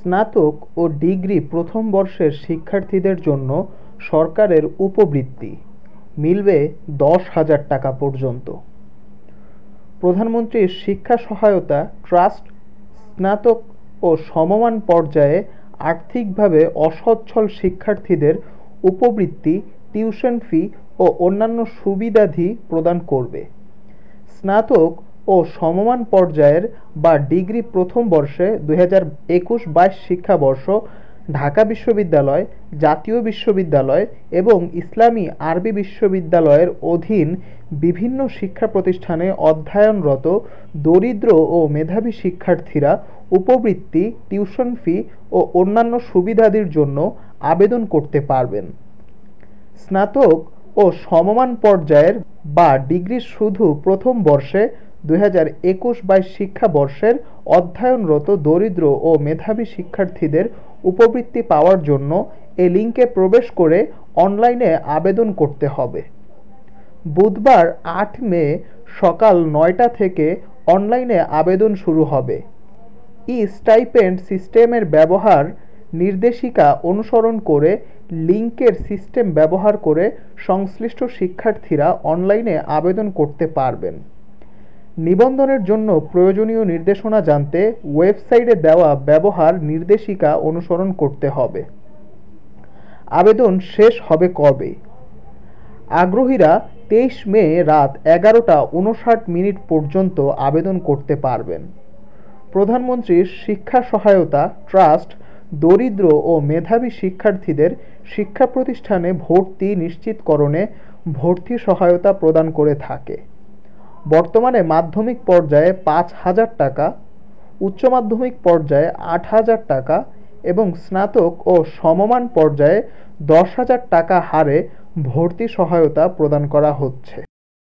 স্নাতক ও ডিগ্রি প্রথম বর্ষের শিক্ষার্থীদের জন্য সরকারের উপবৃত্তি মিলবে 10,000 টাকা পর্যন্ত। প্রধানমন্ত্রীর শিক্ষা সহায়তা ট্রাস্ট স্নাতক ও সমমান পর্যায়ে আর্থিকভাবে অসচ্ছল শিক্ষার্থীদের উপবৃত্তি, টিউশন ফি ও অন্যান্য সুবিধাদি প্রদান করবে। স্নাতক ও সমমান পর্যায়ের বা ডিগ্রি প্রথম বর্ষে 2021-22 শিক্ষাবর্ষ ঢাকা বিশ্ববিদ্যালয়, জাতীয় বিশ্ববিদ্যালয় এবং ইসলামী আরবি বিশ্ববিদ্যালয়ের অধীন বিভিন্ন শিক্ষা প্রতিষ্ঠানে অধ্যয়নরত দরিদ্র ও মেধাবী শিক্ষার্থীরা উপবৃত্তি, টিউশন ফি ও অন্যান্য সুবিধাদির জন্য আবেদন করতে পারবেন। স্নাতক ও সমমান পর্যায়ের বা ডিগ্রি শুধু প্রথম বর্ষে 2021-22 শিক্ষাবর্ষের অধ্যয়নরত দরিদ্র ও মেধাবী শিক্ষার্থীদের উপবৃত্তি পাওয়ার জন্য এই লিঙ্কে প্রবেশ করে অনলাইনে আবেদন করতে হবে। বুধবার 8 মে সকাল 9টা থেকে অনলাইনে আবেদন শুরু হবে। ই-স্টাইপেন্ড সিস্টেমের ব্যবহার নির্দেশিকা অনুসরণ করে লিঙ্কের সিস্টেম ব্যবহার করে সংশ্লিষ্ট শিক্ষার্থীরা অনলাইনে আবেদন করতে পারবেন। নিবন্ধনের জন্য প্রয়োজনীয় নির্দেশনা জানতে ওয়েবসাইটে দেওয়া ব্যবহার নির্দেশিকা অনুসরণ করতে হবে। আবেদন শেষ হবে কবে? আগ্রহীরা 23 মে রাত 11টা 59 পর্যন্ত আবেদন করতে পারবেন। প্রধানমন্ত্রীর শিক্ষা সহায়তা ট্রাস্ট দরিদ্র ও মেধাবী শিক্ষার্থীদের শিক্ষা প্রতিষ্ঠানে ভর্তি নিশ্চিতকরণে ভর্তি সহায়তা প্রদান করে থাকে। বর্তমানে মাধ্যমিক পর্যায়ে 5,000 টাকা, উচ্চ মাধ্যমিক পর্যায়ে 8,000 টাকা এবং স্নাতক ও সমমান পর্যায়ে 10,000 টাকা হারে ভর্তি সহায়তা প্রদান করা হচ্ছে।